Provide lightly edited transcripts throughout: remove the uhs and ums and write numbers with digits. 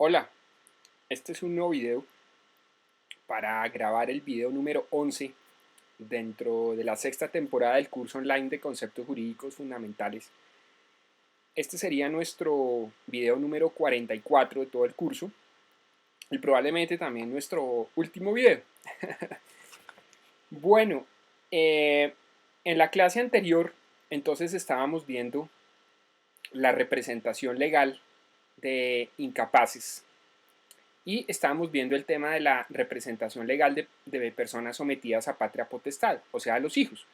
Hola, este es un nuevo video para grabar el video número 11 dentro de la sexta temporada del curso online de conceptos jurídicos fundamentales. Este sería nuestro video número 44 de todo el curso y probablemente también nuestro último video. Bueno, en la clase anterior entonces estábamos viendo la representación legal de incapaces. Y estábamos viendo el tema de la representación legal de personas sometidas a patria potestad, o sea, los hijos.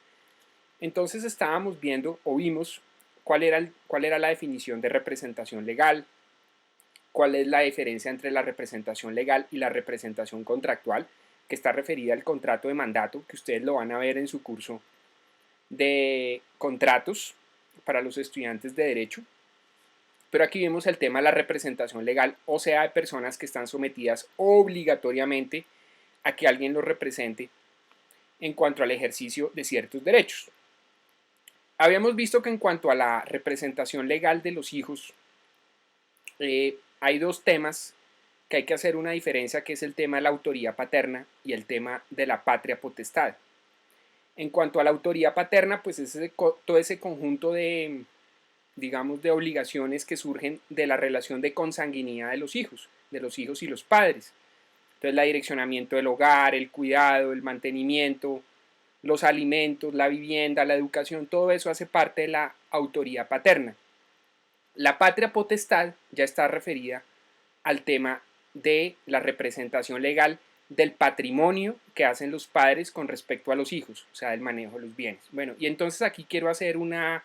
Entonces estábamos viendo o vimos cuál era la definición de representación legal, cuál es la diferencia entre la representación legal y la representación contractual, que está referida al contrato de mandato, que ustedes lo van a ver en su curso de contratos para los estudiantes de Derecho. Pero aquí vemos el tema de la representación legal, o sea, de personas que están sometidas obligatoriamente a que alguien los represente en cuanto al ejercicio de ciertos derechos. Habíamos visto que en cuanto a la representación legal de los hijos, hay dos temas que hay que hacer una diferencia, que es el tema de la autoría paterna y el tema de la patria potestad. En cuanto a la autoría paterna, pues es todo ese conjunto de, digamos, de obligaciones que surgen de la relación de consanguinidad de los hijos y los padres. Entonces, el direccionamiento del hogar, el cuidado, el mantenimiento, los alimentos, la vivienda, la educación, todo eso hace parte de la autoría paterna. La patria potestad ya está referida al tema de la representación legal del patrimonio que hacen los padres con respecto a los hijos, o sea, del manejo de los bienes. Bueno, y entonces aquí quiero hacer una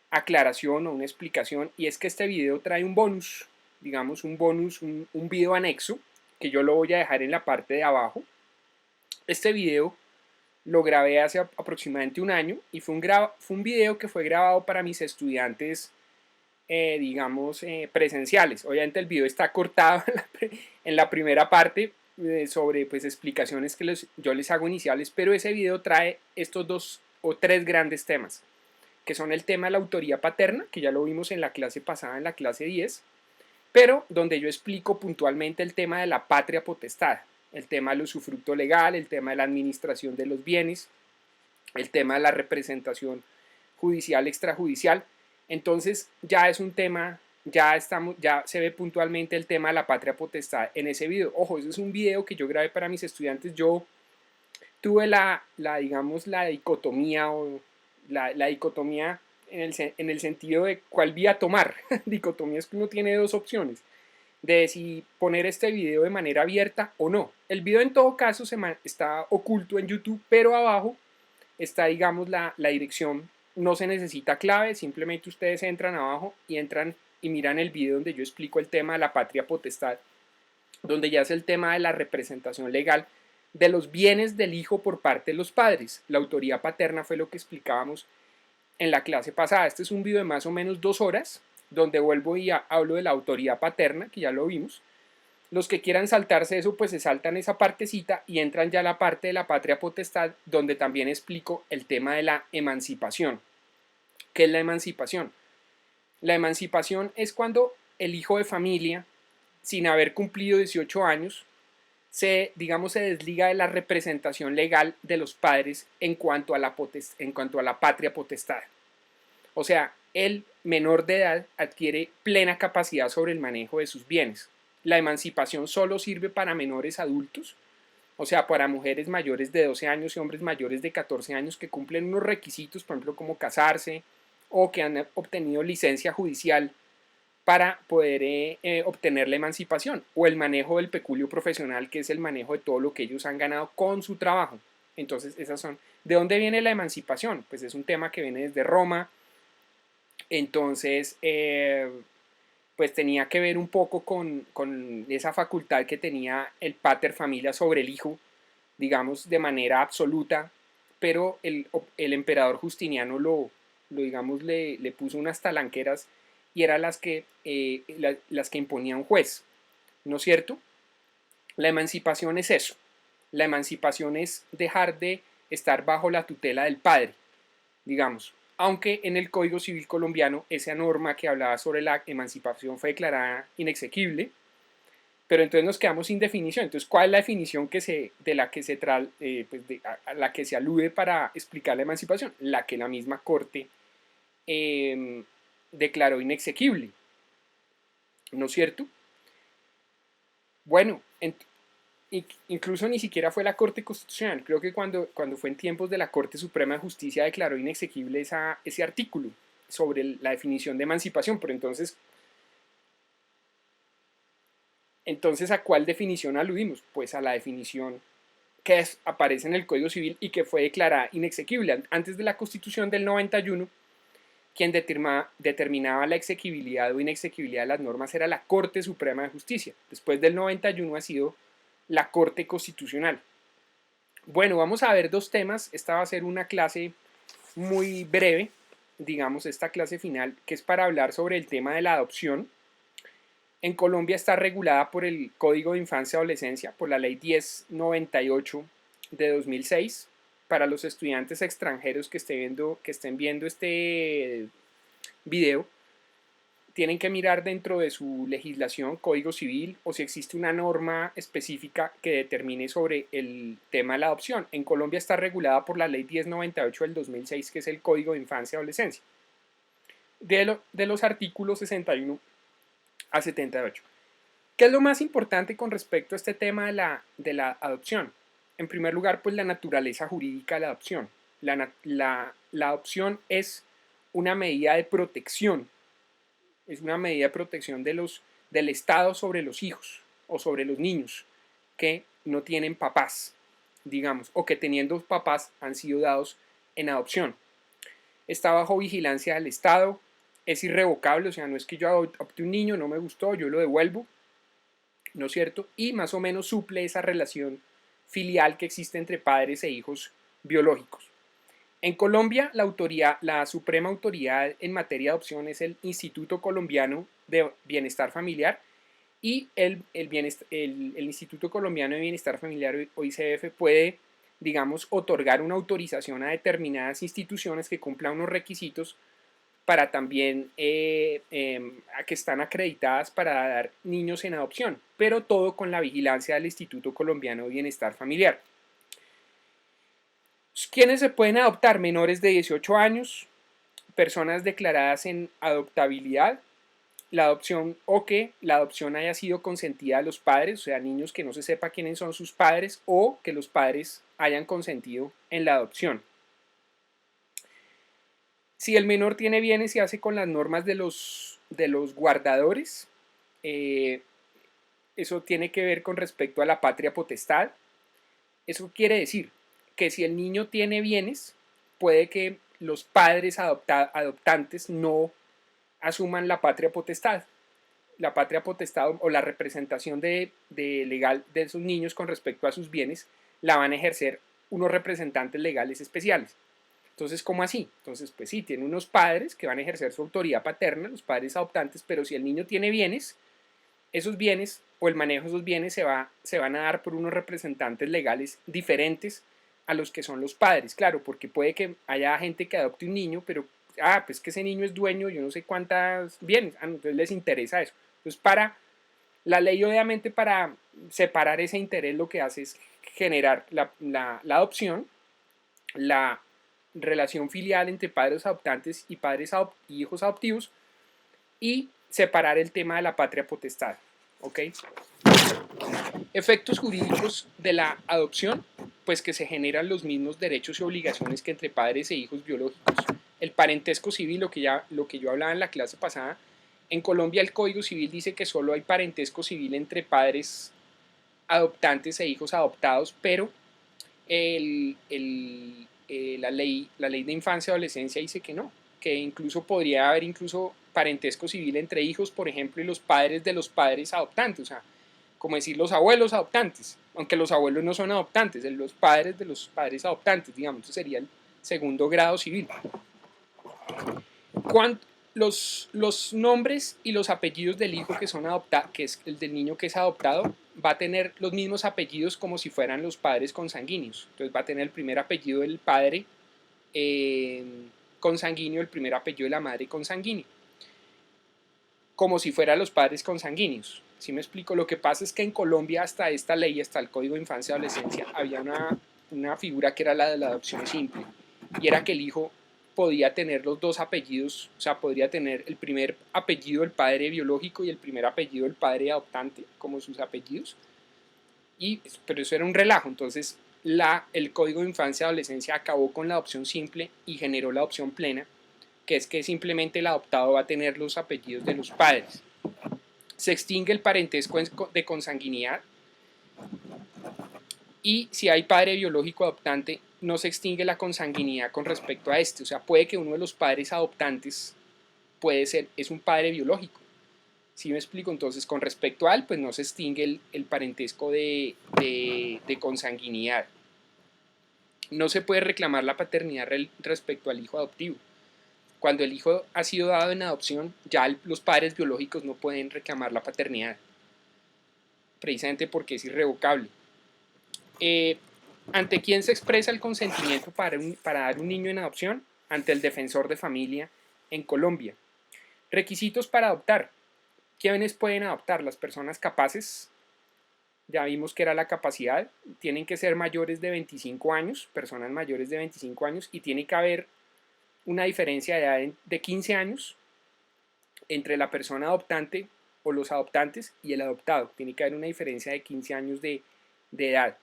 aclaración o una explicación, y es que este video trae un bonus, digamos un bonus, un video anexo, que yo lo voy a dejar en la parte de abajo. Este video lo grabé hace aproximadamente un año y fue un video que fue grabado para mis estudiantes, digamos, presenciales. Obviamente el video está cortado en la primera parte sobre pues, explicaciones que yo les hago iniciales, pero ese video trae estos dos o tres grandes temas, que son el tema de la autoría paterna, que ya lo vimos en la clase pasada, en la clase 10, pero donde yo explico puntualmente el tema de la patria potestad, el tema del usufructo legal, el tema de la administración de los bienes, el tema de la representación judicial, extrajudicial. Entonces ya es un tema, ya se ve puntualmente el tema de la patria potestad en ese video. Ojo, ese es un video que yo grabé para mis estudiantes. Yo tuve digamos, la dicotomía o la dicotomía en el sentido de cuál vía tomar. Dicotomía es que uno tiene dos opciones de si poner este video de manera abierta o no. El video en todo caso está oculto en YouTube, pero abajo está, digamos, la dirección. No se necesita clave, simplemente ustedes entran abajo y entran y miran el video donde yo explico el tema de la patria potestad, donde ya es el tema de la representación legal de los bienes del hijo por parte de los padres. La autoría paterna fue lo que explicábamos en la clase pasada. Este es un video de más o menos 2 horas, donde vuelvo y hablo de la autoría paterna, que ya lo vimos. Los que quieran saltarse eso, pues se saltan esa partecita y entran ya a la parte de la patria potestad, donde también explico el tema de la emancipación. ¿Qué es la emancipación? La emancipación es cuando el hijo de familia, sin haber cumplido 18 años, digamos, se desliga de la representación legal de los padres en cuanto a la patria potestad. O sea, el menor de edad adquiere plena capacidad sobre el manejo de sus bienes. La emancipación solo sirve para menores adultos, o sea, para mujeres mayores de 12 años y hombres mayores de 14 años que cumplen unos requisitos, por ejemplo, como casarse o que han obtenido licencia judicial para poder obtener la emancipación, o el manejo del peculio profesional, que es el manejo de todo lo que ellos han ganado con su trabajo. Entonces, esas son. ¿De dónde viene la emancipación? Pues es un tema que viene desde Roma. Entonces, pues tenía que ver un poco con esa facultad que tenía el pater familia sobre el hijo, digamos, de manera absoluta, pero el emperador Justiniano digamos, le puso unas talanqueras y eran las que imponía un juez, ¿no es cierto? La emancipación es eso. La emancipación es dejar de estar bajo la tutela del padre, digamos. Aunque en el Código Civil colombiano esa norma que hablaba sobre la emancipación fue declarada inexequible, Pero entonces nos quedamos sin definición. Entonces, ¿cuál es la definición de la que a la que se alude para explicar la emancipación? La que la misma Corte declaró inexequible, ¿no es cierto? Bueno, incluso ni siquiera fue la Corte Constitucional. Creo que cuando fue en tiempos de la Corte Suprema de Justicia declaró inexequible ese artículo sobre la definición de emancipación. Pero entonces, ¿a cuál definición aludimos? Pues a la definición que aparece en el Código Civil y que fue declarada inexequible. Antes de la Constitución del 91, quien determinaba la exequibilidad o inexequibilidad de las normas era la Corte Suprema de Justicia. Después del 91 ha sido la Corte Constitucional. Bueno, vamos a ver dos temas. Esta va a ser una clase muy breve, digamos, esta clase final, que es para hablar sobre el tema de la adopción. En Colombia está regulada por el Código de Infancia y Adolescencia, por la Ley 1098 de 2006. Para los estudiantes extranjeros que estén viendo este video, tienen que mirar dentro de su legislación, Código Civil, o si existe una norma específica que determine sobre el tema de la adopción. En Colombia está regulada por la Ley 1098 del 2006, que es el Código de Infancia y Adolescencia, de los artículos 61 a 78. ¿Qué es lo más importante con respecto a este tema de la adopción? En primer lugar, pues la naturaleza jurídica de la adopción. La adopción es una medida de protección, es una medida de protección del Estado sobre los hijos o sobre los niños que no tienen papás, digamos, o que teniendo papás han sido dados en adopción. Está bajo vigilancia del Estado, es irrevocable, o sea, no es que yo adopte un niño, no me gustó, yo lo devuelvo, ¿no es cierto? Y más o menos suple esa relación filial que existe entre padres e hijos biológicos. En Colombia, la suprema autoridad en materia de adopción es el Instituto Colombiano de Bienestar Familiar, y el Instituto Colombiano de Bienestar Familiar, o ICBF, puede, digamos, otorgar una autorización a determinadas instituciones que cumplan unos requisitos para también que están acreditadas para dar niños en adopción, pero todo con la vigilancia del Instituto Colombiano de Bienestar Familiar. ¿Quiénes se pueden adoptar? Menores de 18 años, personas declaradas en adoptabilidad, la adopción o que la adopción haya sido consentida a los padres, o sea, niños que no se sepa quiénes son sus padres o que los padres hayan consentido en la adopción. Si el menor tiene bienes, se hace con las normas de los guardadores. Eso tiene que ver con respecto a la patria potestad. Eso quiere decir que si el niño tiene bienes, puede que los padres adoptantes no asuman la patria potestad. La patria potestad o la representación legal de esos niños con respecto a sus bienes la van a ejercer unos representantes legales especiales. Entonces, ¿cómo así? Entonces, pues sí, tiene unos padres que van a ejercer su autoridad paterna, los padres adoptantes, pero si el niño tiene bienes, esos bienes o el manejo de esos bienes se van a dar por unos representantes legales diferentes a los que son los padres. Claro, porque puede que haya gente que adopte un niño, pero, pues que ese niño es dueño, yo no sé cuántas bienes, entonces les interesa eso. Entonces, la ley, obviamente, para separar ese interés, lo que hace es generar la adopción, la relación filial entre padres adoptantes y y hijos adoptivos, y separar el tema de la patria potestad. ¿Ok? Efectos jurídicos de la adopción, pues que se generan los mismos derechos y obligaciones que entre padres e hijos biológicos. El parentesco civil, lo que yo hablaba en la clase pasada, en Colombia el Código Civil dice que solo hay parentesco civil entre padres adoptantes e hijos adoptados, pero la ley de infancia y adolescencia dice que no, que incluso podría haber parentesco civil entre hijos, por ejemplo, y los padres de los padres adoptantes, o sea, como decir los abuelos adoptantes, aunque los abuelos no son adoptantes, los padres de los padres adoptantes, digamos, eso sería el segundo grado civil. Los nombres y los apellidos del hijo que es el del niño que es adoptado, va a tener los mismos apellidos como si fueran los padres consanguíneos. Entonces va a tener el primer apellido del padre consanguíneo, el primer apellido de la madre consanguínea. como si fueran los padres consanguíneos. ¿Sí me explico? Lo que pasa es que en Colombia hasta esta ley, hasta el Código de Infancia y Adolescencia, había una figura que era la de la adopción simple, y era que el hijo podía tener los dos apellidos, o sea, podría tener el primer apellido del padre biológico y el primer apellido del padre adoptante como sus apellidos, pero eso era un relajo. Entonces el Código de Infancia y Adolescencia acabó con la adopción simple y generó la adopción plena, que es que simplemente el adoptado va a tener los apellidos de los padres. Se extingue el parentesco de consanguinidad, y si hay padre biológico adoptante, no se extingue la consanguinidad con respecto a este. O sea, puede que uno de los padres adoptantes es un padre biológico. ¿Sí me explico? Entonces, con respecto a él, pues no se extingue el parentesco de consanguinidad. No se puede reclamar la paternidad respecto al hijo adoptivo. Cuando el hijo ha sido dado en adopción, ya los padres biológicos no pueden reclamar la paternidad, precisamente porque es irrevocable. ¿Ante quién se expresa el consentimiento para dar un niño en adopción? Ante el defensor de familia en Colombia. Requisitos para adoptar. ¿Quiénes pueden adoptar? Las personas capaces. Ya vimos que era la capacidad. Tienen que ser mayores de 25 años, personas mayores de 25 años, y tiene que haber una diferencia de edad de 15 años entre la persona adoptante o los adoptantes y el adoptado. Tiene que haber una diferencia de 15 años de edad.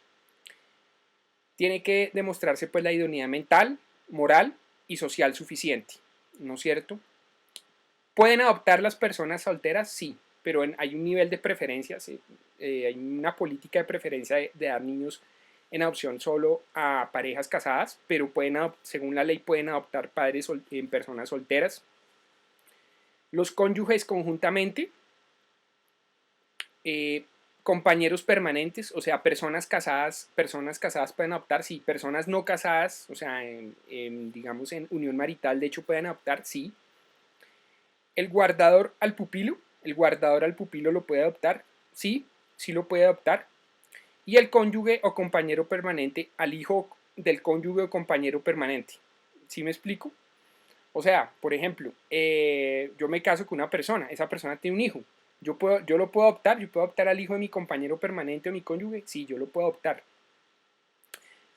Tiene que demostrarse pues la idoneidad mental, moral y social suficiente, ¿no es cierto? ¿Pueden adoptar las personas solteras? Sí, pero hay un nivel de preferencias, hay una política de preferencia de dar niños en adopción solo a parejas casadas, pero según la ley pueden adoptar padres en personas solteras. Los cónyuges conjuntamente, compañeros permanentes, o sea, personas casadas pueden adoptar, sí. Personas no casadas, o sea, digamos en unión marital, de hecho pueden adoptar, sí. El guardador al pupilo lo puede adoptar, sí, sí lo puede adoptar. Y el cónyuge o compañero permanente al hijo del cónyuge o compañero permanente. ¿Sí me explico? O sea, por ejemplo, yo me caso con una persona, esa persona tiene un hijo. Yo lo puedo adoptar, yo puedo adoptar al hijo de mi compañero permanente o mi cónyuge, sí, yo lo puedo adoptar.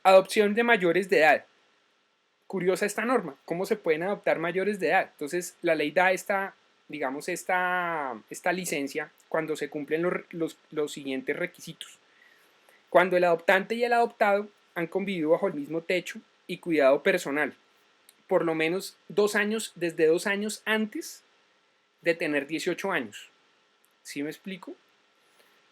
Adopción de mayores de edad. Curiosa esta norma, ¿cómo se pueden adoptar mayores de edad? Entonces, la ley da esta licencia cuando se cumplen los siguientes requisitos. Cuando el adoptante y el adoptado han convivido bajo el mismo techo y cuidado personal, por lo menos 2 años, desde 2 años antes de tener 18 años. ¿Sí me explico?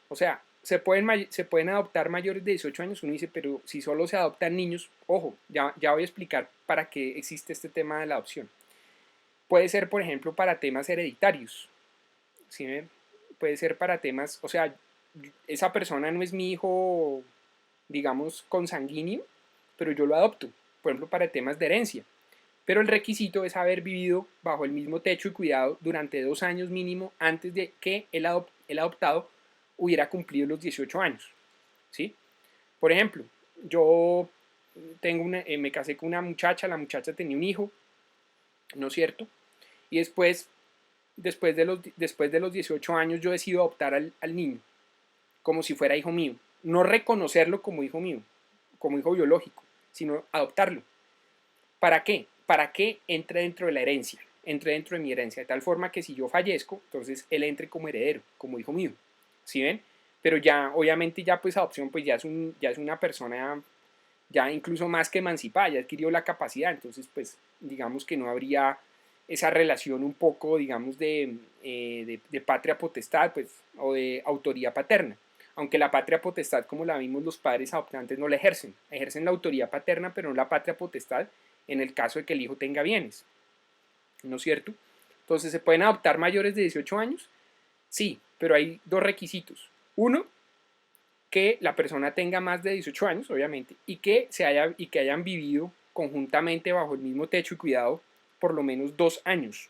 O sea, se pueden adoptar mayores de 18 años. Uno dice, pero si solo se adoptan niños, ojo, ya voy a explicar para qué existe este tema de la adopción. Puede ser, por ejemplo, para temas hereditarios. ¿Sí ven? Puede ser para temas, o sea, esa persona no es mi hijo, digamos, consanguíneo, pero yo lo adopto, por ejemplo, para temas de herencia. Pero el requisito es haber vivido bajo el mismo techo y cuidado durante 2 años mínimo antes de que el adoptado hubiera cumplido los 18 años. ¿Sí? Por ejemplo, yo me casé con una muchacha, la muchacha tenía un hijo, ¿no es cierto? Y después de los 18 años yo decido adoptar al niño como si fuera hijo mío. No reconocerlo como hijo mío, como hijo biológico, sino adoptarlo. ¿Para qué? Para que entre dentro de la herencia, entre dentro de mi herencia, de tal forma que si yo fallezco, entonces él entre como heredero, como hijo mío. ¿Sí ven? Pero ya, obviamente, ya pues adopción, pues ya es una persona ya incluso más que emancipada, ya adquirió la capacidad, entonces pues digamos que no habría esa relación un poco, digamos, de patria potestad, pues, o de autoría paterna. Aunque la patria potestad, como la vimos, los padres adoptantes no la ejercen la autoría paterna, pero no la patria potestad en el caso de que el hijo tenga bienes, ¿no es cierto? Entonces, ¿se pueden adoptar mayores de 18 años? Sí, pero hay 2 requisitos. Uno, que la persona tenga más de 18 años, obviamente, y que hayan vivido conjuntamente bajo el mismo techo y cuidado por lo menos 2 años.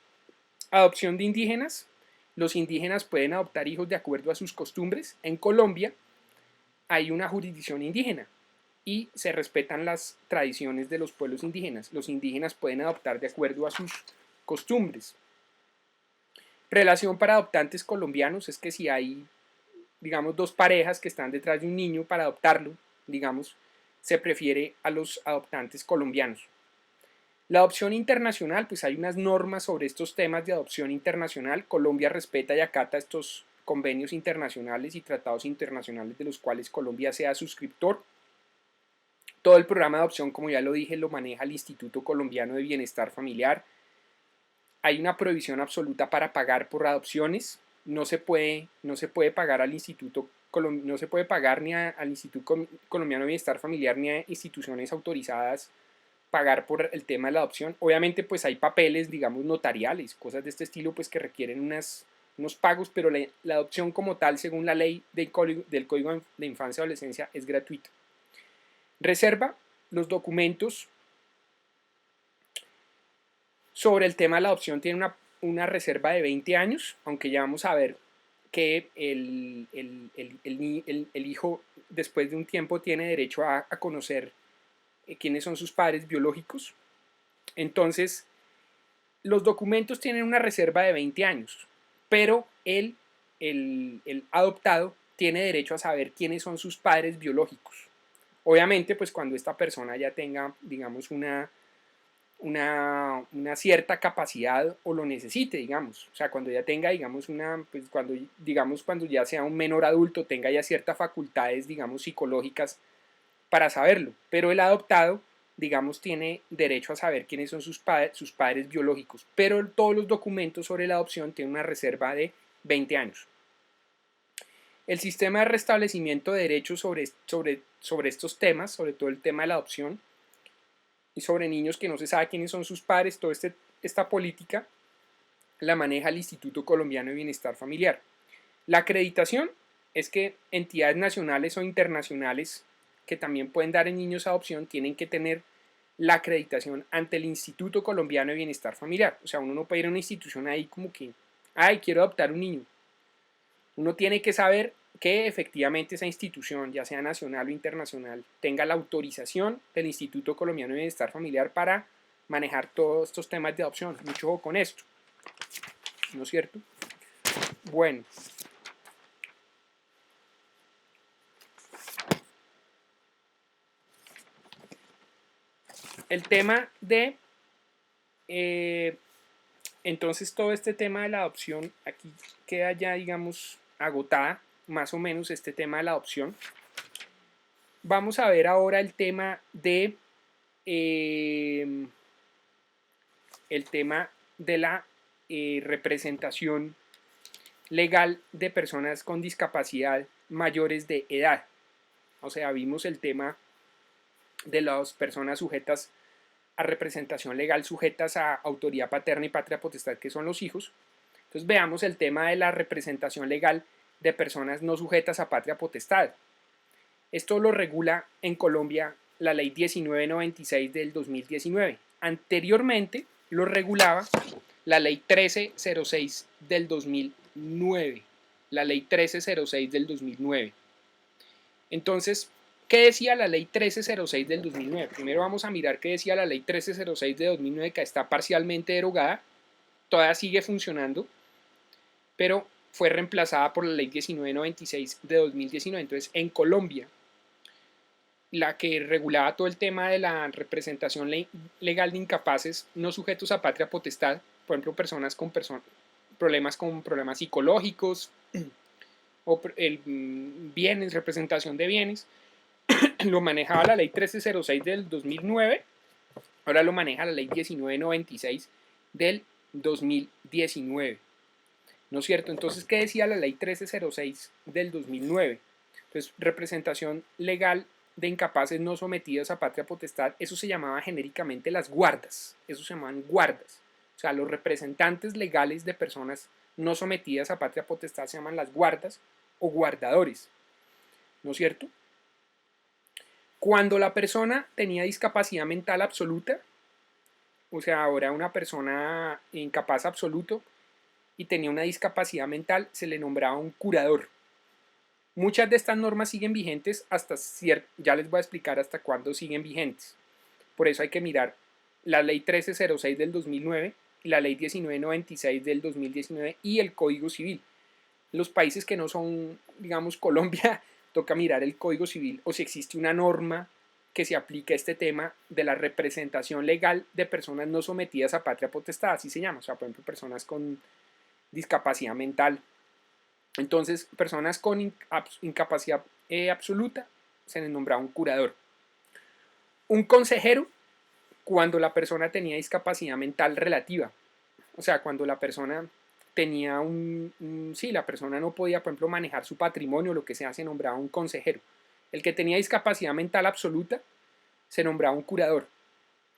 Adopción de indígenas. Los indígenas pueden adoptar hijos de acuerdo a sus costumbres. En Colombia hay una jurisdicción indígena y se respetan las tradiciones de los pueblos indígenas. Los indígenas pueden adoptar de acuerdo a sus costumbres. Relación para adoptantes colombianos es que si hay, digamos, dos parejas que están detrás de un niño para adoptarlo, digamos, se prefiere a los adoptantes colombianos. La adopción internacional, pues hay unas normas sobre estos temas de adopción internacional. Colombia respeta y acata estos convenios internacionales y tratados internacionales de los cuales Colombia sea suscriptor. Todo el programa de adopción, como ya lo dije, lo maneja el Instituto Colombiano de Bienestar Familiar. Hay una prohibición absoluta para pagar por adopciones. No se puede pagar al Instituto no se puede pagar ni al Instituto Colombiano de Bienestar Familiar ni a instituciones autorizadas pagar por el tema de la adopción. Obviamente pues hay papeles, digamos, notariales, cosas de este estilo pues que requieren unos pagos, pero la adopción como tal, según la ley del Código de Infancia y Adolescencia, es gratuita. Reserva los documentos sobre el tema de la adopción, tiene una reserva de 20 años, aunque ya vamos a ver que el hijo después de un tiempo tiene derecho a conocer quiénes son sus padres biológicos. Entonces, los documentos tienen una reserva de 20 años, pero el adoptado tiene derecho a saber quiénes son sus padres biológicos. Obviamente, pues cuando esta persona ya tenga, digamos, una cierta capacidad o lo necesite, digamos. O sea, cuando ya tenga, digamos, pues cuando ya sea un menor adulto, tenga ya ciertas facultades, digamos, psicológicas para saberlo. Pero el adoptado, digamos, tiene derecho a saber quiénes son sus padres biológicos. Pero todos los documentos sobre la adopción tienen una reserva de 20 años. El sistema de restablecimiento de derechos sobre estos temas, sobre todo el tema de la adopción, y sobre niños que no se sabe quiénes son sus padres, toda esta política la maneja el Instituto Colombiano de Bienestar Familiar. La acreditación es que entidades nacionales o internacionales que también pueden dar en niños adopción tienen que tener la acreditación ante el Instituto Colombiano de Bienestar Familiar. O sea, uno no puede ir a una institución ahí como que, ay, quiero adoptar un niño. Uno tiene que saber que efectivamente esa institución, ya sea nacional o internacional, tenga la autorización del Instituto Colombiano de Bienestar Familiar para manejar todos estos temas de adopción. Mucho ojo con esto, ¿no es cierto? Bueno. El tema de... entonces todo este tema de la adopción aquí queda ya, digamos, agotada, más o menos este tema de la adopción. Vamos a ver ahora el tema de la representación legal de personas con discapacidad mayores de edad. O sea, vimos el tema de las personas sujetas a representación legal, sujetas a autoridad paterna y patria potestad, que son los hijos. Entonces veamos el tema de la representación legal de personas no sujetas a patria potestad. Esto lo regula en Colombia la ley 1996 del 2019. Anteriormente lo regulaba la ley 1306 del 2009. La ley 1306 del 2009. Entonces, ¿qué decía la ley 1306 del 2009? Primero vamos a mirar qué decía la ley 1306 de 2009, que está parcialmente derogada, todavía sigue funcionando, pero fue reemplazada por la ley 1996 de 2019. Entonces, en Colombia, la que regulaba todo el tema de la representación legal de incapaces no sujetos a patria potestad, por ejemplo, personas con problemas psicológicos o bienes, representación de bienes, lo manejaba la ley 1306 del 2009, ahora lo maneja la ley 1996 del 2019. ¿No es cierto? Entonces, ¿qué decía la ley 1306 del 2009? Entonces, representación legal de incapaces no sometidos a patria potestad, eso se llamaba genéricamente las guardas, eso se llamaban guardas. O sea, los representantes legales de personas no sometidas a patria potestad se llaman las guardas o guardadores. ¿No es cierto? Cuando la persona tenía discapacidad mental absoluta, o sea, ahora una persona incapaz absoluto y tenía una discapacidad mental, se le nombraba un curador. Muchas de estas normas siguen vigentes hasta cierto, ya les voy a explicar hasta cuándo siguen vigentes. Por eso hay que mirar la ley 1306 del 2009 la ley 1996 del 2019 y el Código Civil. Los países que no son, digamos, Colombia, toca mirar el Código Civil o si existe una norma que se aplique a este tema de la representación legal de personas no sometidas a patria potestad, así se llama, o sea, por ejemplo, personas con discapacidad mental. Entonces, personas con incapacidad absoluta se les nombra un curador. Un consejero cuando la persona tenía discapacidad mental relativa, o sea, cuando la persona tenía sí, la persona no podía, por ejemplo, manejar su patrimonio, lo que sea, se nombraba un consejero. El que tenía discapacidad mental absoluta se nombraba un curador.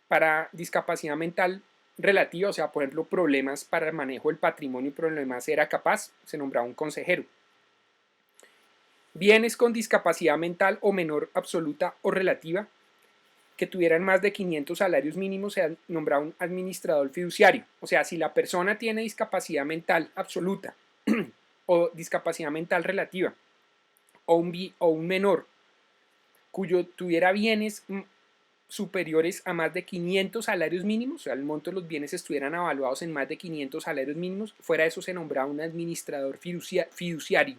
Para discapacidad mental relativa, o sea, por ejemplo, problemas para el manejo del patrimonio y problemas era capaz, se nombraba un consejero. Bienes con discapacidad mental o menor absoluta o relativa que tuvieran más de 500 salarios mínimos se nombraba un administrador fiduciario. O sea, si la persona tiene discapacidad mental absoluta o discapacidad mental relativa o un menor cuyo tuviera bienes superiores a más de 500 salarios mínimos, o sea, el monto de los bienes estuvieran evaluados en más de 500 salarios mínimos, fuera de eso se nombraba un administrador fiduciario,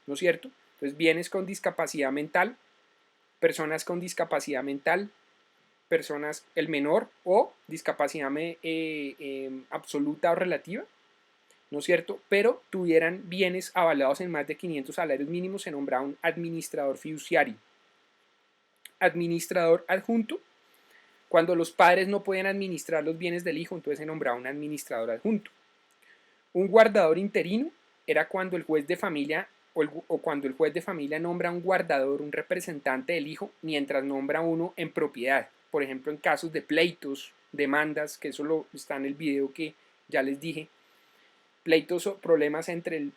¿no es cierto? Entonces, bienes con discapacidad mental, personas con discapacidad mental, personas, el menor o discapacidad absoluta o relativa, ¿no es cierto? Pero tuvieran bienes avalados en más de 500 salarios mínimos, se nombraba un administrador fiduciario. Administrador adjunto, cuando los padres no pueden administrar los bienes del hijo, entonces se nombraba un administrador adjunto. Un guardador interino era cuando el juez de familia o cuando el juez de familia nombra un guardador, un representante del hijo, mientras nombra uno en propiedad. Por ejemplo, en casos de pleitos, demandas, que eso está en el video que ya les dije, pleitos o problemas entre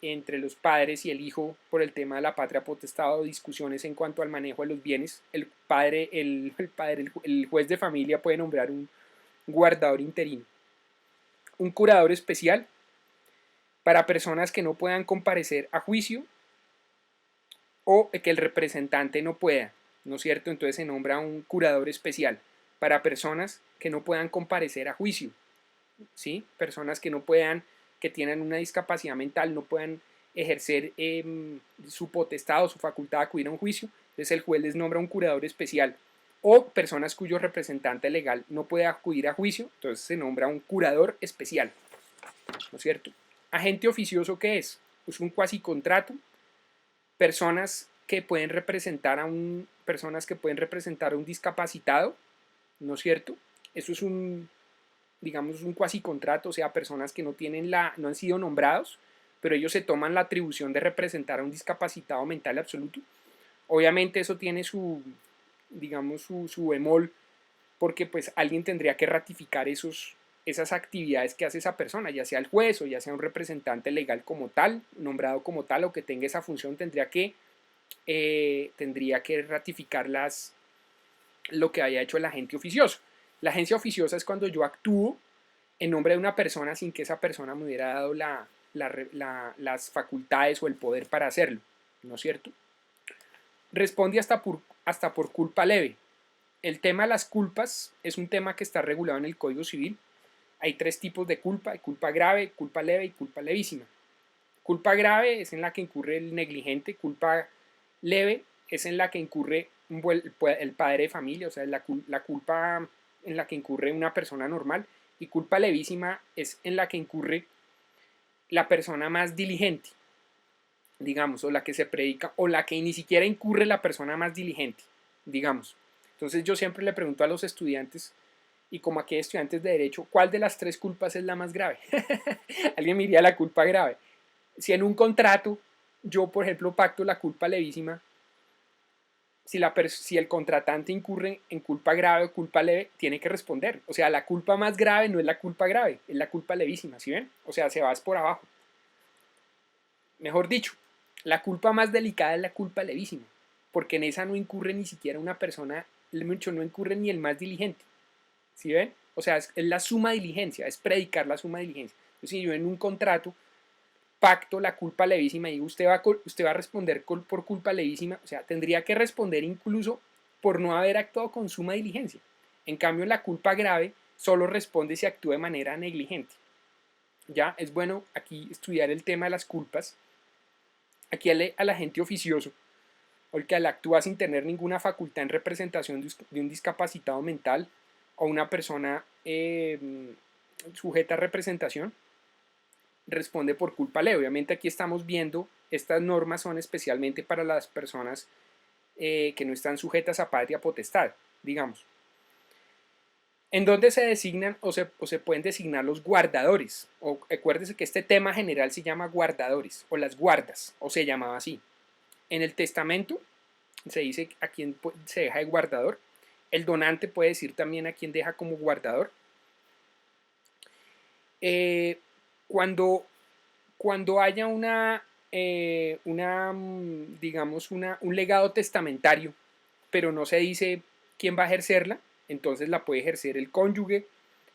entre los padres y el hijo por el tema de la patria potestad o discusiones en cuanto al manejo de los bienes, el juez de familia puede nombrar un guardador interino. Un curador especial para personas que no puedan comparecer a juicio o que el representante no pueda, ¿no es cierto? Entonces se nombra un curador especial para personas que no puedan comparecer a juicio, ¿sí? Personas que no puedan, que tienen una discapacidad mental, no puedan ejercer su potestad o su facultad de acudir a un juicio, entonces el juez les nombra un curador especial. O personas cuyo representante legal no puede acudir a juicio, entonces se nombra un curador especial, ¿no es cierto? Agente oficioso, ¿qué es? Es un cuasicontrato, personas que pueden representar a un discapacitado, ¿no es cierto? Eso es digamos, un cuasicontrato, o sea, personas que no han sido nombrados, pero ellos se toman la atribución de representar a un discapacitado mental absoluto. Obviamente eso tiene digamos, su bemol, porque pues alguien tendría que ratificar esas actividades que hace esa persona, ya sea el juez o ya sea un representante legal como tal, nombrado como tal, o que tenga esa función, tendría que ratificar lo que haya hecho el agente oficioso. La agencia oficiosa es cuando yo actúo en nombre de una persona sin que esa persona me hubiera dado las facultades o el poder para hacerlo, ¿no es cierto? Responde hasta por culpa leve. El tema de las culpas es un tema que está regulado en el Código Civil. Hay 3 tipos de culpa: culpa grave, culpa leve y culpa levísima. Culpa grave es en la que incurre el negligente, culpa leve es en la que incurre el padre de familia, o sea, la culpa en la que incurre una persona normal, y culpa levísima es en la que incurre la persona más diligente, digamos, o la que se predica, o la que ni siquiera incurre la persona más diligente, digamos. Entonces yo siempre le pregunto a los estudiantes, y como aquí hay estudiantes de derecho, ¿cuál de las 3 culpas es la más grave? Alguien me diría la culpa grave. Si en un contrato yo, por ejemplo, pacto la culpa levísima, si el contratante incurre en culpa grave o culpa leve, tiene que responder. O sea, la culpa más grave no es la culpa grave, es la culpa levísima, ¿sí ven? O sea, se va por abajo. Mejor dicho, la culpa más delicada es la culpa levísima, porque en esa no incurre ni siquiera una persona, mucho no incurre ni el más diligente, ¿sí ven? O sea, es la suma diligencia, es predicar la suma diligencia. Entonces, si yo en un contrato pacto la culpa levísima y usted va a responder por culpa levísima, o sea, tendría que responder incluso por no haber actuado con suma diligencia. En cambio, en la culpa grave, solo responde si actúa de manera negligente. Ya es bueno aquí estudiar el tema de las culpas. Aquí al agente oficioso, o el que actúa sin tener ninguna facultad en representación de un discapacitado mental o una persona sujeta a representación, responde por culpa leve. Obviamente aquí estamos viendo, estas normas son especialmente para las personas que no están sujetas a patria potestad, digamos. ¿En dónde se designan o se pueden designar los guardadores? O acuérdense que este tema general se llama guardadores o las guardas, o se llamaba así. En el testamento se dice a quién se deja de guardador. El donante puede decir también a quién deja como guardador. Cuando haya digamos, un legado testamentario, pero no se dice quién va a ejercerla, entonces la puede ejercer el cónyuge,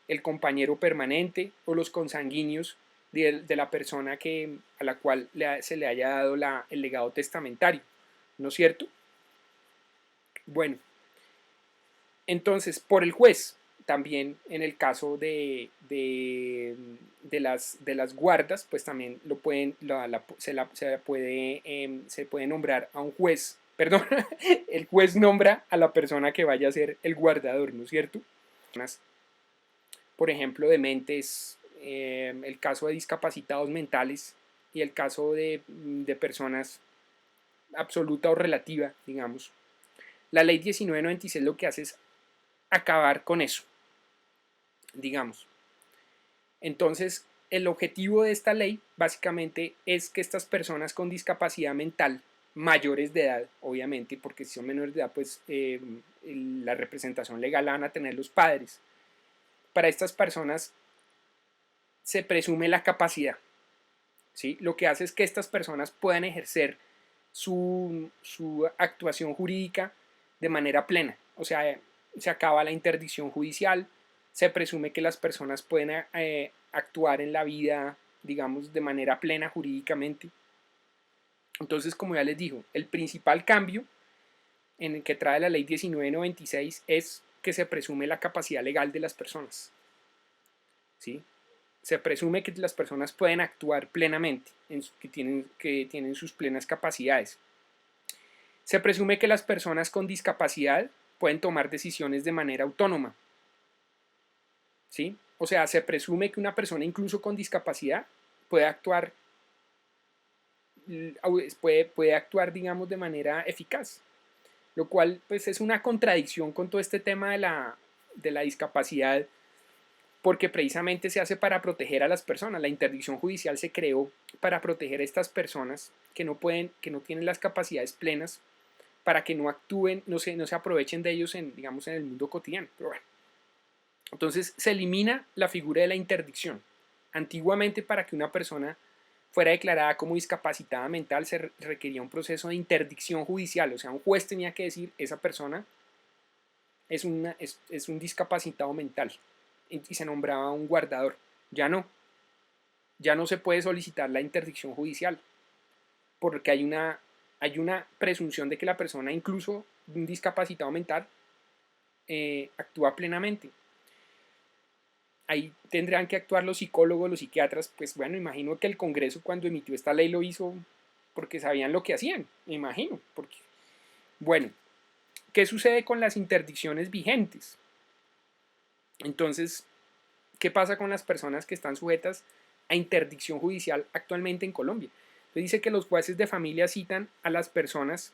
el compañero permanente o los consanguíneos de la persona a la cual se le haya dado el legado testamentario, ¿no es cierto? Bueno, entonces por el juez, también en el caso de las guardas, pues también lo pueden, se puede nombrar a un juez, perdón, el juez nombra a la persona que vaya a ser el guardador, ¿no es cierto? Por ejemplo, dementes, el caso de discapacitados mentales y el caso de personas absoluta o relativa, digamos. La ley 1996 lo que hace es acabar con eso, digamos. Entonces, el objetivo de esta ley básicamente es que estas personas con discapacidad mental, mayores de edad, obviamente, porque si son menores de edad, pues la representación legal la van a tener los padres. Para estas personas se presume la capacidad, ¿sí? Lo que hace es que estas personas puedan ejercer su actuación jurídica de manera plena. O sea, se acaba la interdicción judicial, se presume que las personas pueden actuar en la vida, digamos, de manera plena jurídicamente. Entonces, como ya les digo, el principal cambio en el que trae la ley 1996 es que se presume la capacidad legal de las personas, ¿sí? Se presume que las personas pueden actuar plenamente, que tienen sus plenas capacidades. Se presume que las personas con discapacidad pueden tomar decisiones de manera autónoma, ¿sí? O sea, se presume que una persona incluso con discapacidad puede actuar, digamos, de manera eficaz, lo cual pues es una contradicción con todo este tema de la discapacidad, porque precisamente se hace para proteger a las personas. La interdicción judicial se creó para proteger a estas personas que no tienen las capacidades plenas, para que no actúen, no se aprovechen de ellos digamos, en el mundo cotidiano. Pero bueno. Entonces se elimina la figura de la interdicción. Antiguamente, para que una persona fuera declarada como discapacitada mental, se requería un proceso de interdicción judicial. O sea, un juez tenía que decir, esa persona es un discapacitado mental, y se nombraba un guardador. Ya no se puede solicitar la interdicción judicial, porque hay una presunción de que la persona, incluso un discapacitado mental, actúa plenamente. Ahí tendrán que actuar los psicólogos, los psiquiatras. Pues bueno, imagino que el Congreso, cuando emitió esta ley, lo hizo porque sabían lo que hacían, me imagino. Bueno, ¿qué sucede con las interdicciones vigentes? Entonces, ¿qué pasa con las personas que están sujetas a interdicción judicial actualmente en Colombia? Entonces dice que los jueces de familia citan a las personas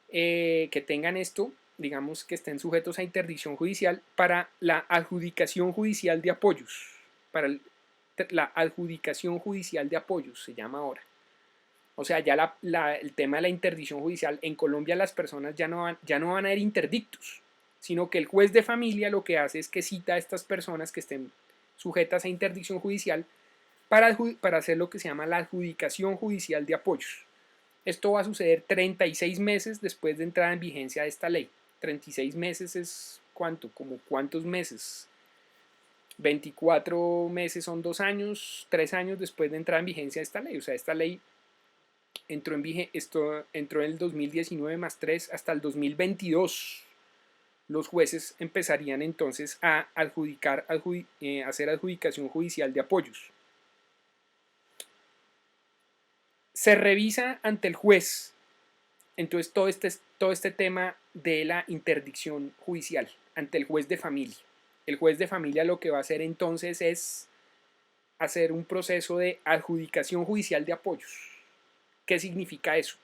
que tengan esto, digamos, que estén sujetos a interdicción judicial, para la adjudicación judicial de apoyos. La adjudicación judicial de apoyos se llama ahora. O sea, ya el tema de la interdicción judicial, en Colombia las personas ya no van a ser interdictos, sino que el juez de familia lo que hace es que cita a estas personas que estén sujetas a interdicción judicial para hacer lo que se llama la adjudicación judicial de apoyos. Esto va a suceder 36 meses después de entrada en vigencia de esta ley. 36 meses es ¿cuánto? ¿Como cuántos meses? 24 meses son 2 años, 3 años después de entrada en vigencia de esta ley. O sea, esta ley entró en el 2019 más 3 hasta el 2022. los jueces empezarían entonces a hacer adjudicación judicial de apoyos. Se revisa ante el juez, entonces todo este tema de la interdicción judicial ante el juez de familia. El juez de familia lo que va a hacer entonces es hacer un proceso de adjudicación judicial de apoyos. ¿Qué significa eso?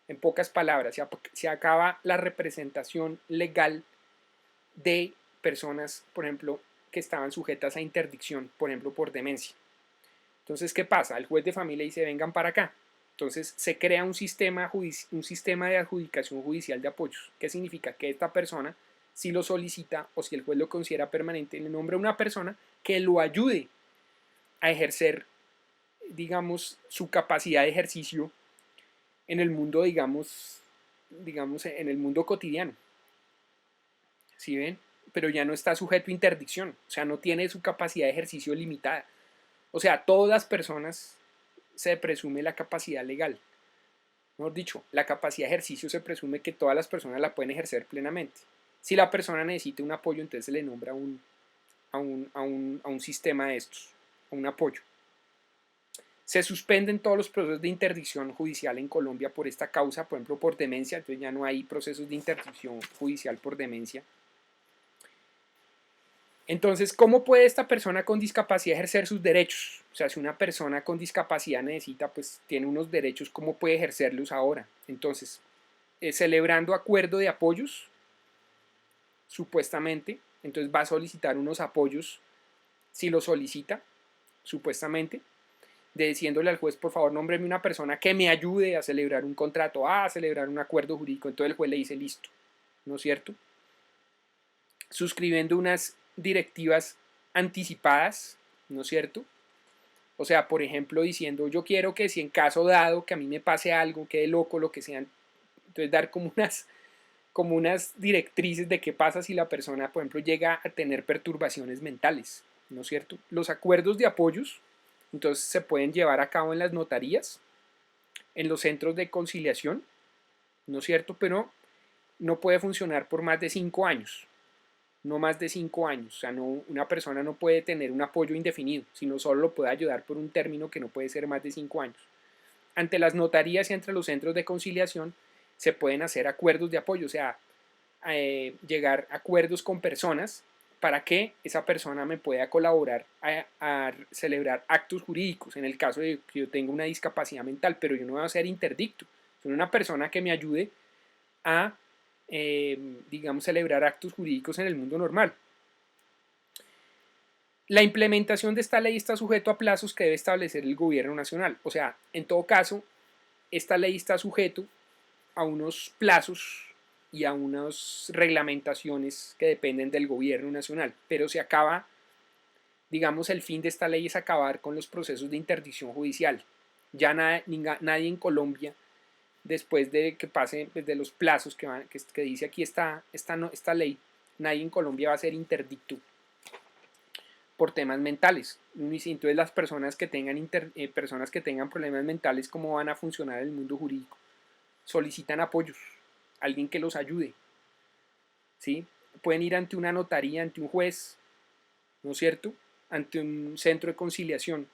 En pocas palabras, se acaba la representación legal de personas, por ejemplo, que estaban sujetas a interdicción, por ejemplo, por demencia. Entonces, ¿qué pasa? El juez de familia dice, vengan para acá. Entonces, se crea un sistema de adjudicación judicial de apoyos. ¿Qué significa? Que esta persona, si lo solicita o si el juez lo considera permanente, le nombra una persona que lo ayude a ejercer, digamos, su capacidad de ejercicio en el mundo, digamos, en el mundo cotidiano. ¿Sí ven? Pero ya no está sujeto a interdicción, o sea, no tiene su capacidad de ejercicio limitada. O sea, todas las personas se presume la capacidad legal. Mejor dicho, la capacidad de ejercicio se presume que todas las personas la pueden ejercer plenamente. Si la persona necesita un apoyo, entonces se le nombra a un sistema de estos, a un apoyo. Se suspenden todos los procesos de interdicción judicial en Colombia por esta causa, por ejemplo, por demencia, entonces ya no hay procesos de interdicción judicial por demencia. Entonces, ¿cómo puede esta persona con discapacidad ejercer sus derechos? O sea, si una persona con discapacidad necesita, pues tiene unos derechos, ¿cómo puede ejercerlos ahora? Entonces, celebrando acuerdo de apoyos, supuestamente, entonces va a solicitar unos apoyos, si lo solicita, supuestamente, diciéndole al juez, por favor, nómbreme una persona que me ayude a celebrar un contrato, a celebrar un acuerdo jurídico. Entonces el juez le dice, listo, ¿no es cierto? Suscribiendo unas directivas anticipadas, ¿no es cierto? O sea, por ejemplo, diciendo, yo quiero que si en caso dado que a mí me pase algo, quede loco, lo que sea, entonces dar como unas directrices de qué pasa si la persona, por ejemplo, llega a tener perturbaciones mentales, ¿no es cierto? Los acuerdos de apoyos, entonces se pueden llevar a cabo en las notarías, en los centros de conciliación, ¿no es cierto? Pero no puede funcionar por más de 5 años, no más de 5 años. O sea, una persona no puede tener un apoyo indefinido, sino solo lo puede ayudar por un término que no puede ser más de 5 años. Ante las notarías y entre los centros de conciliación se pueden hacer acuerdos de apoyo, o sea, llegar a acuerdos con personas para que esa persona me pueda colaborar a celebrar actos jurídicos en el caso de que yo tenga una discapacidad mental, pero yo no voy a ser interdicto, sino una persona que me ayude a, digamos, celebrar actos jurídicos en el mundo normal. La implementación de esta ley está sujeto a plazos que debe establecer el gobierno nacional. O sea, en todo caso, esta ley está sujeto a unos plazos y a unas reglamentaciones que dependen del gobierno nacional, pero se acaba, digamos, el fin de esta ley es acabar con los procesos de interdicción judicial. Ya nadie en Colombia, después de que pase desde los plazos que dice aquí esta ley, nadie en Colombia va a ser interdicto por temas mentales. Entonces las personas que tengan problemas mentales, ¿cómo van a funcionar en el mundo jurídico? Solicitan apoyos, alguien que los ayude, ¿sí? Pueden ir ante una notaría, ante un juez, ¿no es cierto? Ante un centro de conciliación.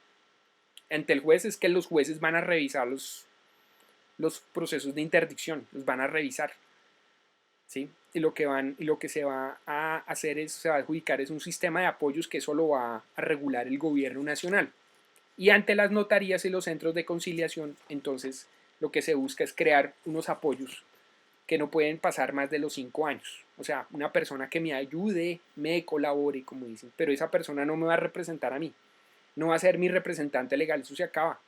Ante el juez es que los jueces van a revisar los procesos de interdicción, los van a revisar, ¿sí? Y lo que se va a hacer se va a adjudicar es un sistema de apoyos que eso lo va a regular el gobierno nacional. Y ante las notarías y los centros de conciliación, entonces lo que se busca es crear unos apoyos que no pueden pasar más de los 5 años. O sea, una persona que me ayude, me colabore, como dicen, pero esa persona no me va a representar a mí, no va a ser mi representante legal, eso se acaba.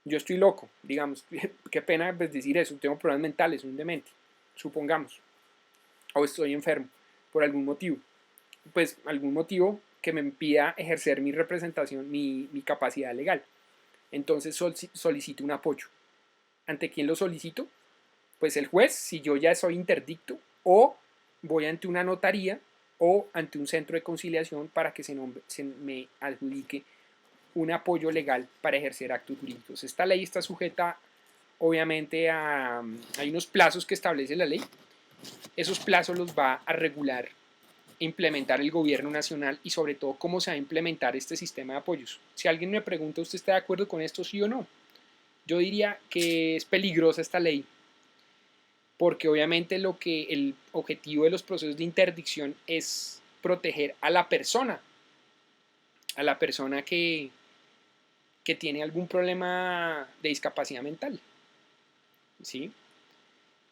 Yo estoy loco, digamos, qué pena decir eso, tengo problemas mentales, soy un demente, supongamos, o estoy enfermo por algún motivo, pues algún motivo que me impida ejercer mi representación, mi capacidad legal. Entonces solicito un apoyo. ¿Ante quién lo solicito? Pues el juez, si yo ya soy interdicto, o voy ante una notaría o ante un centro de conciliación para que se me adjudique un apoyo legal para ejercer actos jurídicos. Esta ley está sujeta, obviamente, hay unos plazos que establece la ley esos plazos los va a regular e implementar el gobierno nacional y sobre todo cómo se va a implementar este sistema de apoyos. Si alguien me pregunta, ¿usted está de acuerdo con esto, sí o no? Yo diría que es peligrosa esta ley porque obviamente lo que el objetivo de los procesos de interdicción es proteger a la persona que tiene algún problema de discapacidad mental, ¿sí?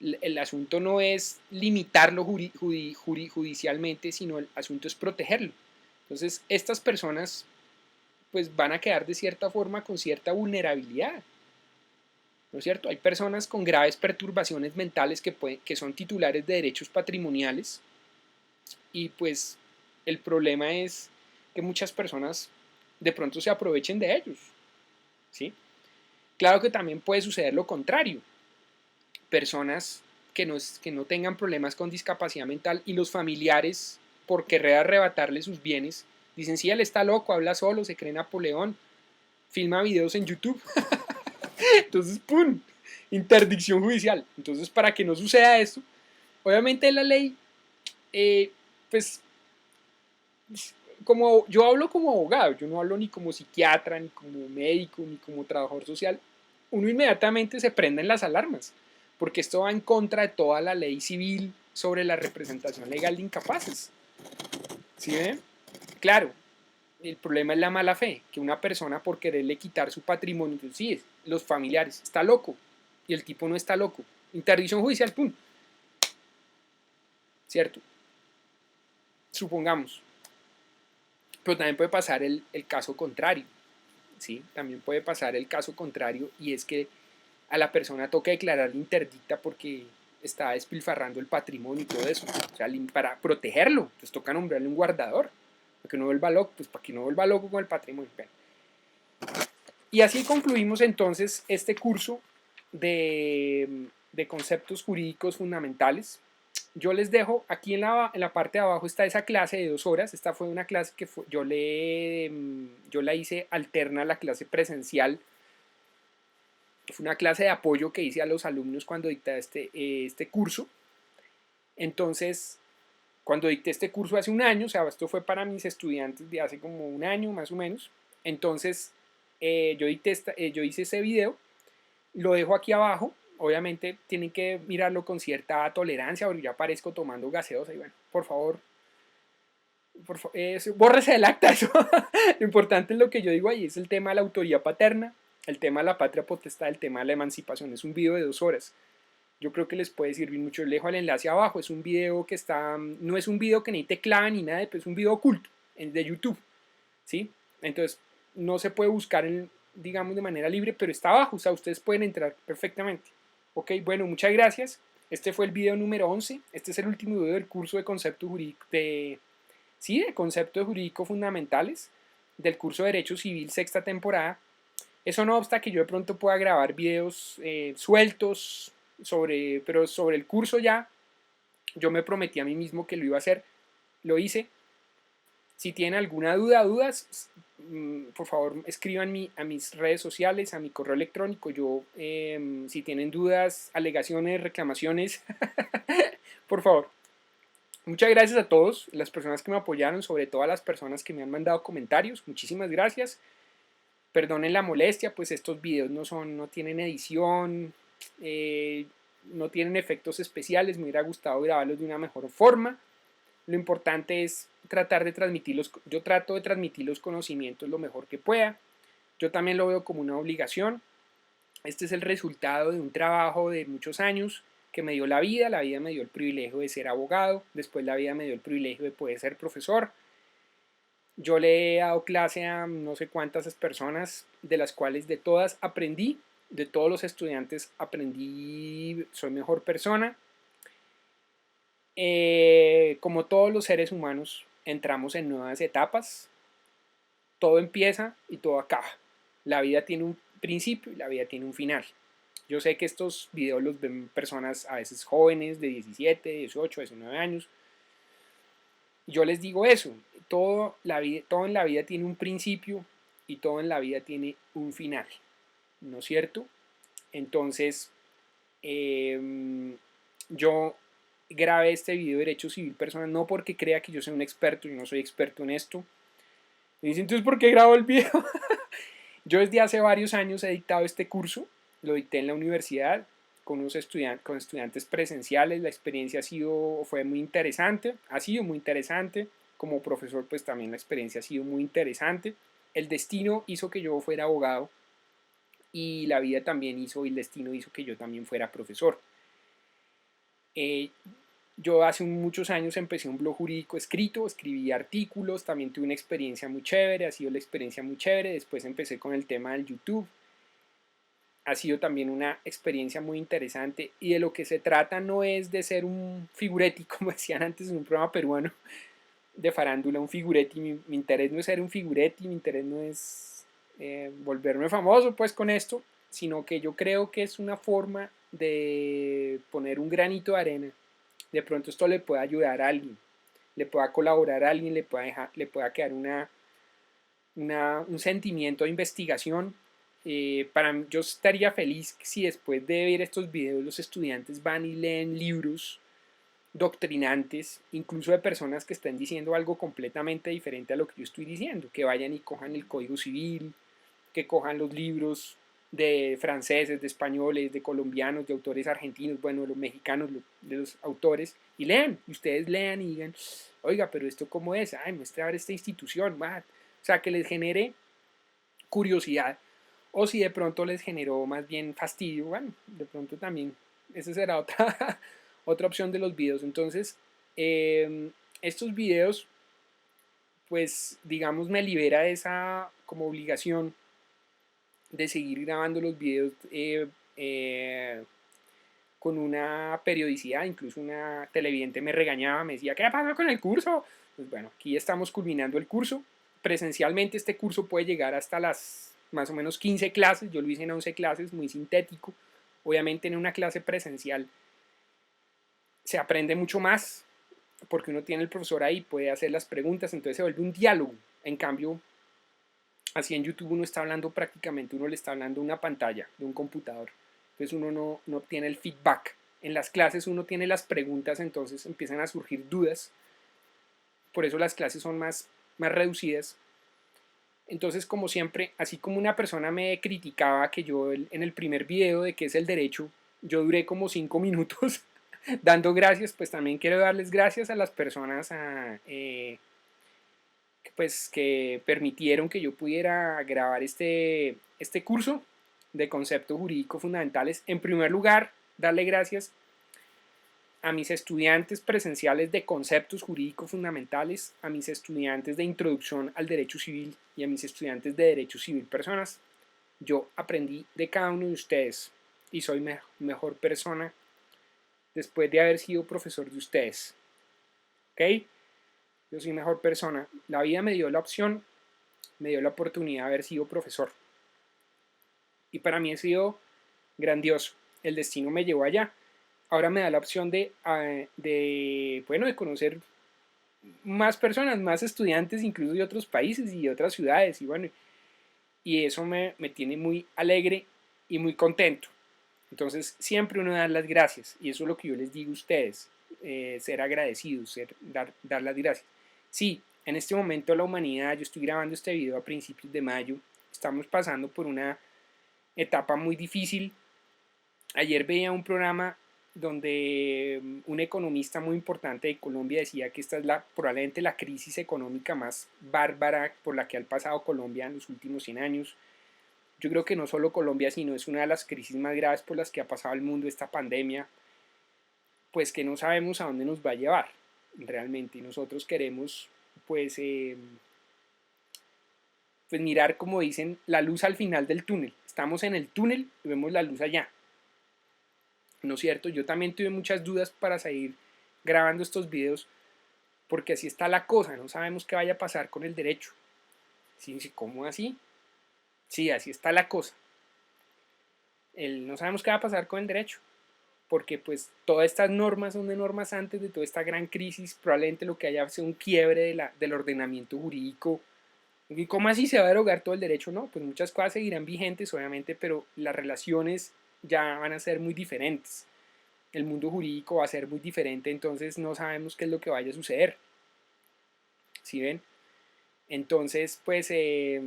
El asunto no es limitarlo judicialmente, sino el asunto es protegerlo. Entonces, estas personas pues van a quedar de cierta forma con cierta vulnerabilidad, ¿no es cierto? Hay personas con graves perturbaciones mentales que son titulares de derechos patrimoniales y pues el problema es que muchas personas de pronto se aprovechen de ellos, ¿sí? Claro que también puede suceder lo contrario, personas que no tengan problemas con discapacidad mental y los familiares, por querer arrebatarle sus bienes, dicen, sí, él está loco, habla solo, se cree Napoleón, filma videos en YouTube. Entonces, ¡pum! Interdicción judicial. Entonces, para que no suceda esto, obviamente la ley, eh, pues, como yo hablo como abogado, yo no hablo ni como psiquiatra, ni como médico, ni como trabajador social, uno inmediatamente se prenden las alarmas, porque esto va en contra de toda la ley civil sobre la representación legal de incapaces. ¿Sí ven? Claro, el problema es la mala fe, que una persona por quererle quitar su patrimonio, sí, los familiares, está loco, y el tipo no está loco. Interdicción judicial, pum, ¿cierto? Supongamos. Pero también puede pasar el caso contrario, ¿sí? También puede pasar el caso contrario y es que a la persona toca declarar interdicta porque está despilfarrando el patrimonio y todo eso. O sea, para protegerlo, pues toca nombrarle un guardador, para que no vuelva loco, pues para que no vuelva loco con el patrimonio. Y así concluimos entonces este curso de conceptos jurídicos fundamentales. Yo les dejo, aquí en la parte de abajo está esa clase de 2 horas. Esta fue una clase que yo la hice alterna a la clase presencial. Fue una clase de apoyo que hice a los alumnos cuando dicté este curso. Entonces, cuando dicté este curso hace un año, o sea, esto fue para mis estudiantes de hace como un año más o menos. Entonces, yo hice ese video, lo dejo aquí abajo. Obviamente tienen que mirarlo con cierta tolerancia, porque ya aparezco tomando gaseosa y bueno, bórrese del acta eso. Lo importante es lo que yo digo ahí, es el tema de la autoría paterna, el tema de la patria potestad, el tema de la emancipación. Es un video de 2 horas. Yo creo que les puede servir mucho. Les dejo el enlace abajo. Es un video que no es un video que ni te clava ni nada, pero es un video oculto de YouTube, ¿sí? Entonces, no se puede buscar, digamos, de manera libre, pero está abajo. O sea, ustedes pueden entrar perfectamente. Ok, bueno, muchas gracias. Este fue el video número 11. Este es el último video del curso de conceptos jurídicos, de conceptos jurídicos fundamentales del curso de Derecho Civil, sexta temporada. Eso no obsta que yo de pronto pueda grabar videos sueltos, pero sobre el curso ya, yo me prometí a mí mismo que lo iba a hacer, lo hice. Si tienen alguna dudas, por favor escriban a mis redes sociales, a mi correo electrónico. Si tienen dudas, alegaciones, reclamaciones, por favor. Muchas gracias a todos, las personas que me apoyaron, sobre todo a las personas que me han mandado comentarios. Muchísimas gracias. Perdonen la molestia, pues estos videos no tienen edición, no tienen efectos especiales. Me hubiera gustado grabarlos de una mejor forma. Lo importante es yo trato de transmitir los conocimientos lo mejor que pueda. Yo también lo veo como una obligación. Este es el resultado de un trabajo de muchos años que me dio la vida me dio el privilegio de ser abogado, después la vida me dio el privilegio de poder ser profesor. Yo le he dado clase a no sé cuántas personas, de las cuales de todas aprendí, de todos los estudiantes aprendí, soy mejor persona. Como todos los seres humanos, entramos en nuevas etapas. Todo empieza y todo acaba. La vida tiene un principio y la vida tiene un final. Yo sé que estos videos los ven personas a veces jóvenes de 17, 18, 19 años. Yo les digo eso, todo en la vida tiene un principio y todo en la vida tiene un final, ¿no es cierto? Entonces, yo grabé este video de Derecho Civil Personal, no porque crea que yo soy un experto, yo no soy experto en esto. Me dicen, entonces, ¿por qué grabo el video? Yo desde hace varios años he dictado este curso, lo dicté en la universidad con estudiantes presenciales, la experiencia fue muy interesante, ha sido muy interesante, como profesor pues también la experiencia ha sido muy interesante, el destino hizo que yo fuera abogado y la vida también hizo, y el destino hizo que yo también fuera profesor. Yo hace muchos años empecé un blog jurídico escrito, escribí artículos, también tuve una experiencia muy chévere, ha sido la experiencia muy chévere, después empecé con el tema del YouTube, ha sido también una experiencia muy interesante y de lo que se trata no es de ser un figuretti, como decían antes en un programa peruano de farándula, un figuretti, mi interés no es ser un figuretti, mi interés no es volverme famoso pues con esto, sino que yo creo que es una forma de poner un granito de arena. De pronto esto le pueda ayudar a alguien, le pueda colaborar a alguien, le pueda quedar un sentimiento de investigación. Yo estaría feliz si después de ver estos videos los estudiantes van y leen libros doctrinantes, incluso de personas que estén diciendo algo completamente diferente a lo que yo estoy diciendo, que vayan y cojan el Código Civil, que cojan los libros de franceses, de españoles, de colombianos, de autores argentinos, bueno, de los mexicanos, de los autores, y lean, y ustedes lean y digan, oiga, pero esto cómo es, ay, muestra a ver esta institución, o sea, que les genere curiosidad, o si de pronto les generó más bien fastidio, bueno, de pronto también, esa será otra, otra opción de los videos. Entonces, estos videos, pues, digamos, me libera de esa como obligación de seguir grabando los videos con una periodicidad, incluso una televidente me regañaba, me decía, ¿qué pasa con el curso? Pues bueno, aquí estamos culminando el curso. Presencialmente este curso puede llegar hasta las más o menos 15 clases, yo lo hice en 11 clases, muy sintético. Obviamente en una clase presencial se aprende mucho más, porque uno tiene el profesor ahí, puede hacer las preguntas, entonces se vuelve un diálogo. En cambio, así en YouTube uno está hablando prácticamente, uno le está hablando a una pantalla de un computador. Entonces uno no obtiene el feedback. En las clases uno tiene las preguntas, entonces empiezan a surgir dudas. Por eso las clases son más reducidas. Entonces, como siempre, así como una persona me criticaba que yo en el primer video de qué es el derecho, yo duré como 5 minutos dando gracias, pues también quiero darles gracias a las personas pues, que permitieron que yo pudiera grabar este curso de conceptos jurídicos fundamentales. En primer lugar, darle gracias a mis estudiantes presenciales de conceptos jurídicos fundamentales, a mis estudiantes de introducción al derecho civil y a mis estudiantes de derecho civil personas. Yo aprendí de cada uno de ustedes y soy mejor persona después de haber sido profesor de ustedes. ¿Ok? Yo soy mejor persona. La vida me dio la opción, me dio la oportunidad de haber sido profesor. Y para mí ha sido grandioso. El destino me llevó allá. Ahora me da la opción bueno, de conocer más personas, más estudiantes, incluso de otros países y de otras ciudades. Y bueno, y eso me tiene muy alegre y muy contento. Entonces, siempre uno da las gracias. Y eso es lo que yo les digo a ustedes. Ser agradecidos, dar las gracias. Sí, en este momento la humanidad, yo estoy grabando este video a principios de mayo, estamos pasando por una etapa muy difícil. Ayer veía un programa donde un economista muy importante de Colombia decía que esta es probablemente la crisis económica más bárbara por la que ha pasado Colombia en los últimos 100 años. Yo creo que no solo Colombia, sino es una de las crisis más graves por las que ha pasado el mundo esta pandemia, pues que no sabemos a dónde nos va a llevar realmente. Y nosotros queremos pues mirar, como dicen, la luz al final del túnel. Estamos en el túnel y vemos la luz allá. ¿No es cierto? Yo también tuve muchas dudas para seguir grabando estos videos, porque así está la cosa, no sabemos qué vaya a pasar con el derecho. ¿Sí? ¿Cómo así? Sí, así está la cosa. No sabemos qué va a pasar con el derecho, porque pues todas estas normas son de normas antes de toda esta gran crisis, probablemente lo que haya sido un quiebre del ordenamiento jurídico. ¿Y cómo así se va a derogar todo el derecho? No, pues muchas cosas seguirán vigentes, obviamente, pero las relaciones ya van a ser muy diferentes. el mundo jurídico va a ser muy diferente, entonces no sabemos qué es lo que vaya a suceder. ¿Sí ven? Entonces, pues, ¿qué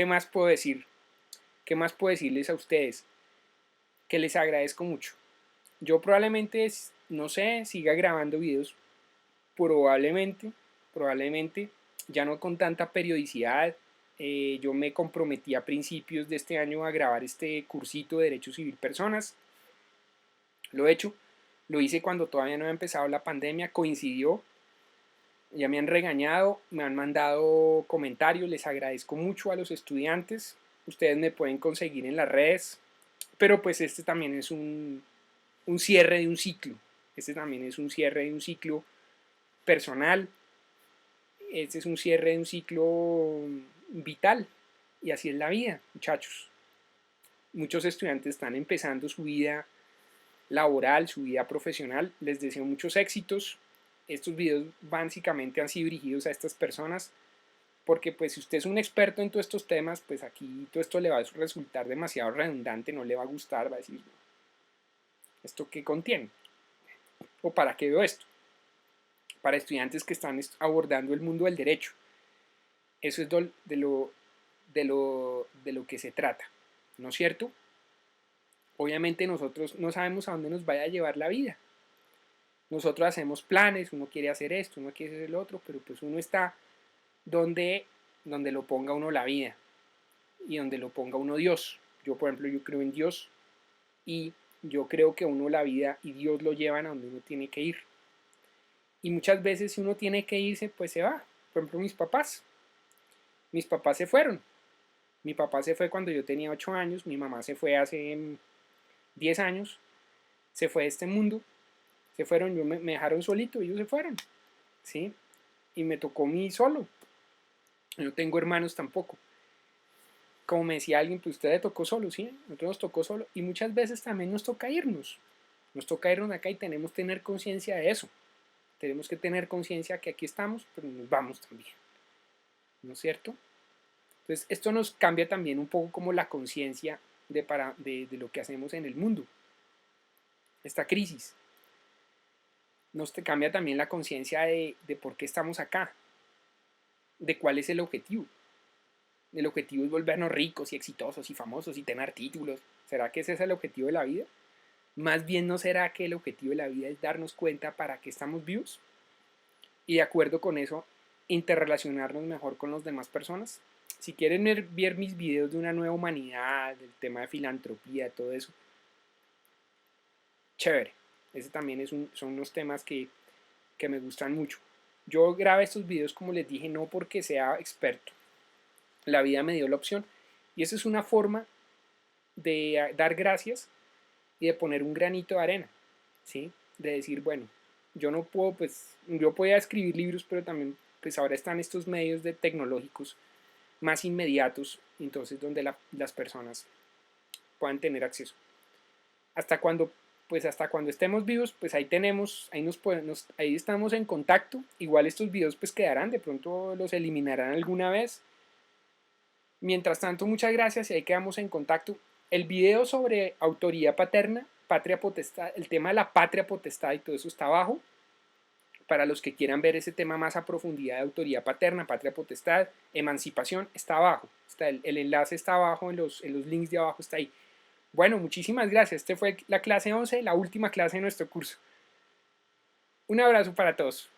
más puedo decir? ¿Qué más puedo decirles a ustedes? Que les agradezco mucho. Yo probablemente, no sé, siga grabando videos, probablemente, ya no con tanta periodicidad. Yo me comprometí a principios de este año a grabar este cursito de Derecho Civil Personas. Lo he hecho, lo hice cuando todavía no había empezado la pandemia, coincidió. Ya me han regañado, me han mandado comentarios, les agradezco mucho a los estudiantes. Ustedes me pueden conseguir en las redes, pero pues este también es un cierre de un ciclo. Este también es un cierre de un ciclo personal. Este es un cierre de un ciclo vital. Y así es la vida, muchachos. Muchos estudiantes están empezando su vida laboral, su vida profesional. Les deseo muchos éxitos. Estos videos básicamente han sido dirigidos a estas personas porque pues si usted es un experto en todos estos temas, pues aquí todo esto le va a resultar demasiado redundante, no le va a gustar, va a decir, ¿esto qué contiene? ¿O para qué veo esto? Para estudiantes que están abordando el mundo del derecho. Eso es de lo que se trata, ¿no es cierto? Obviamente nosotros no sabemos a dónde nos vaya a llevar la vida. Nosotros hacemos planes, uno quiere hacer esto, uno quiere hacer el otro, pero pues uno está donde lo ponga uno la vida y donde lo ponga uno Dios. Yo, por ejemplo, yo creo en Dios y yo creo que uno la vida y Dios lo llevan a donde uno tiene que ir. Y muchas veces si uno tiene que irse, pues se va. Por ejemplo, mis papás se fueron. Mi papá se fue cuando yo tenía 8 años, mi mamá se fue hace 10 años, se fue de este mundo, se fueron, me dejaron solito, ellos se fueron, ¿sí? Y me tocó a mí solo. Yo no tengo hermanos tampoco. Como me decía alguien, pues usted le tocó solo, ¿sí? Nosotros nos tocó solo. Y muchas veces también nos toca irnos. Nos toca irnos acá y tenemos que tener conciencia de eso. Tenemos que tener conciencia que aquí estamos, pero nos vamos también. ¿No es cierto? Entonces, esto nos cambia también un poco como la conciencia de lo que hacemos en el mundo. Esta crisis nos cambia también la conciencia de por qué estamos acá, de cuál es el objetivo. El objetivo es volvernos ricos y exitosos y famosos y tener títulos. ¿Será que ese es el objetivo de la vida? Más bien, ¿no será que el objetivo de la vida es darnos cuenta para qué estamos vivos? Y de acuerdo con eso, interrelacionarnos mejor con las demás personas. Si quieren ver mis videos de una nueva humanidad, del tema de filantropía, todo eso, chévere. Ese también son unos temas que me gustan mucho. Yo grabé estos videos, como les dije, no porque sea experto. La vida me dio la opción. Y esa es una forma de dar gracias y de poner un granito de arena, ¿sí? De decir, bueno, yo no puedo, pues, yo podía escribir libros, pero también, pues ahora están estos medios de tecnológicos más inmediatos, entonces donde las personas puedan tener acceso. Hasta cuando, pues hasta cuando estemos vivos, pues ahí tenemos, ahí estamos en contacto. Igual estos videos pues quedarán, de pronto los eliminarán alguna vez. Mientras tanto, muchas gracias y ahí quedamos en contacto. El video sobre autoría paterna, patria potestad, el tema de la patria potestad y todo eso está abajo. Para los que quieran ver ese tema más a profundidad de autoría paterna, patria potestad, emancipación, está abajo. Está el enlace está abajo, en los links de abajo está ahí. Bueno, muchísimas gracias. Esta fue la clase 11, la última clase de nuestro curso. Un abrazo para todos.